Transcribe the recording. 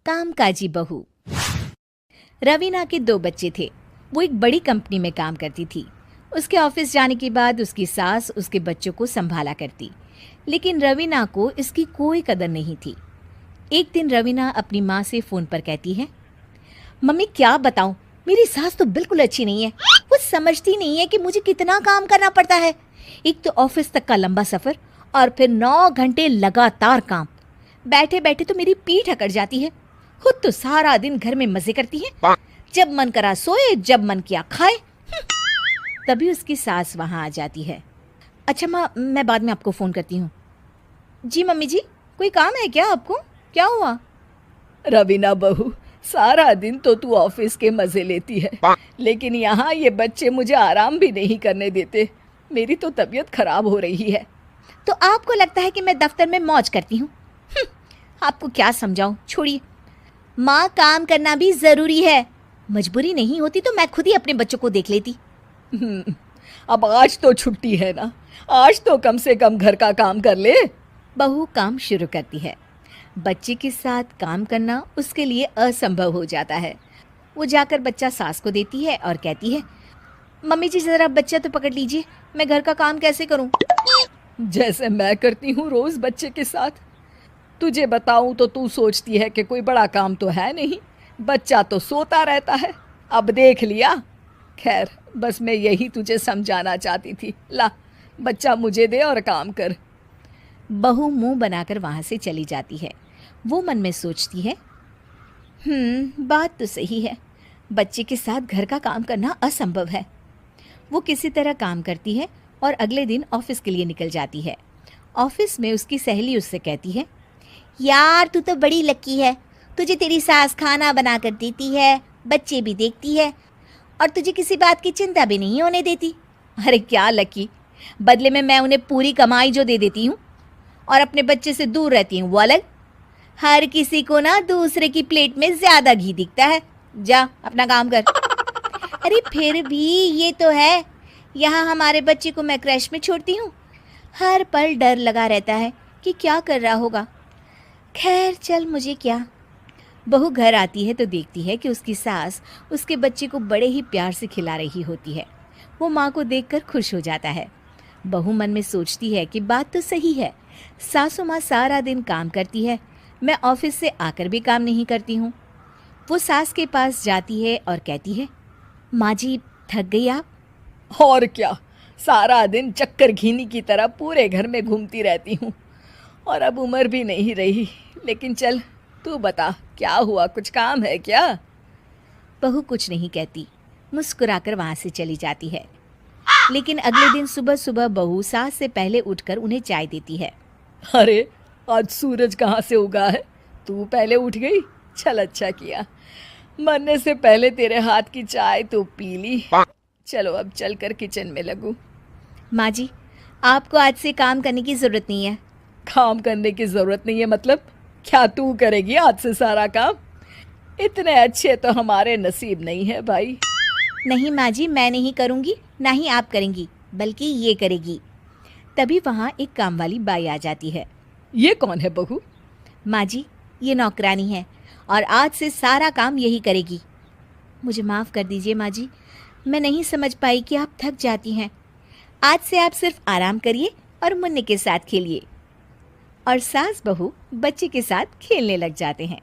कामकाजी बहू। रवीना के 2 बच्चे थे। वो एक बड़ी कंपनी में काम करती थी। उसके ऑफिस जाने के बाद उसकी सास उसके बच्चों को संभाला करती, लेकिन रवीना को इसकी कोई कदर नहीं थी। एक दिन रवीना अपनी माँ से फ़ोन पर कहती है, मम्मी क्या बताऊं, मेरी सास तो बिल्कुल अच्छी नहीं है। वो समझती नहीं है कि मुझे कितना काम करना पड़ता है। एक तो ऑफिस तक का लंबा सफ़र और फिर 9 घंटे लगातार काम। बैठे बैठे तो मेरी पीठ अकड़ जाती है। खुद तो सारा दिन घर में मजे करती है, जब मन करा सोए, जब मन किया खाए। तभी उसकी सास वहां आ जाती है। अच्छा माँ, मैं बाद में आपको फ़ोन करती हूँ। जी मम्मी जी, कोई काम है क्या आपको? क्या हुआ? रवीना बहू, सारा दिन तो तू ऑफिस के मजे लेती है, लेकिन यहाँ ये बच्चे मुझे आराम भी नहीं करने देते। मेरी तो तबीयत खराब हो रही है। तो आपको लगता है कि मैं दफ्तर में मौज करती हूँ? आपको क्या समझाऊं, छोड़िए। माँ, काम करना भी ज़रूरी है। मजबूरी नहीं होती तो मैं खुद ही अपने बच्चों को देख लेती। अब आज तो छुट्टी है ना, आज तो कम से कम घर का काम कर ले। बहू काम शुरू करती है। बच्चे के साथ काम करना उसके लिए असंभव हो जाता है। वो जाकर बच्चा सास को देती है और कहती है, मम्मी जी ज़रा बच्चा तो पकड़ लीजिए, मैं घर का काम कैसे करूं? जैसे मैं करती हूँ रोज बच्चे के साथ। तुझे बताऊं तो तू सोचती है कि कोई बड़ा काम तो है नहीं, बच्चा तो सोता रहता है। अब देख लिया। खैर, बस मैं यही तुझे समझाना चाहती थी। ला, बच्चा मुझे दे और काम कर। बहू मुंह बनाकर वहां से चली जाती है। वो मन में सोचती है, बात तो सही है, बच्चे के साथ घर का काम करना असंभव है। वो किसी तरह काम करती है और अगले दिन ऑफिस के लिए निकल जाती है। ऑफिस में उसकी सहेली उससे कहती है, यार तू तो बड़ी लकी है, तुझे तेरी सास खाना बना कर देती है, बच्चे भी देखती है और तुझे किसी बात की चिंता भी नहीं होने देती। अरे क्या लकी, बदले में मैं उन्हें पूरी कमाई जो दे देती हूँ और अपने बच्चे से दूर रहती हूँ, वो अलग। हर किसी को ना दूसरे की प्लेट में ज्यादा घी दिखता है। जा अपना काम कर। अरे फिर भी ये तो है, यहाँ हमारे बच्चे को मैं क्रैश में छोड़ती हूँ, हर पल डर लगा रहता है कि क्या कर रहा होगा। खैर चल, मुझे क्या। बहू घर आती है तो देखती है कि उसकी सास उसके बच्चे को बड़े ही प्यार से खिला रही होती है। वो माँ को देखकर खुश हो जाता है। बहू मन में सोचती है कि बात तो सही है, सासू माँ सारा दिन काम करती है, मैं ऑफिस से आकर भी काम नहीं करती हूँ। वो सास के पास जाती है और कहती है, माँ जी थक गई आप? और क्या, सारा दिन चक्कर घीनी की तरह पूरे घर में घूमती रहती हूँ और अब उम्र भी नहीं रही। लेकिन चल, तू बता क्या हुआ, कुछ काम है क्या? बहू कुछ नहीं कहती, मुस्कुराकर वहाँ से चली जाती है। लेकिन अगले दिन सुबह सुबह बहू सास से पहले उठकर उन्हें चाय देती है। अरे, आज सूरज कहाँ से उगा है? तू पहले उठ गई, चल अच्छा किया। मरने से पहले तेरे हाथ की चाय तो पी ली। चलो अब चलकर किचन में लगूं। माँ जी, आपको आज से काम करने की ज़रूरत नहीं है। काम करने की ज़रूरत नहीं है मतलब? क्या तू करेगी आज से सारा काम? इतने अच्छे तो हमारे नसीब नहीं है भाई। नहीं माँ जी, मैं नहीं करूँगी, ना ही आप करेंगी, बल्कि ये करेगी। तभी वहाँ एक काम वाली बाई आ जाती है। ये कौन है बहू? माँ जी, ये नौकरानी है और आज से सारा काम यही करेगी। मुझे माफ़ कर दीजिए माँ जी, मैं नहीं समझ पाई कि आप थक जाती हैं। आज से आप सिर्फ आराम करिए और मुन्ने के साथ खेलिए। और सास बहू बच्चे के साथ खेलने लग जाते हैं।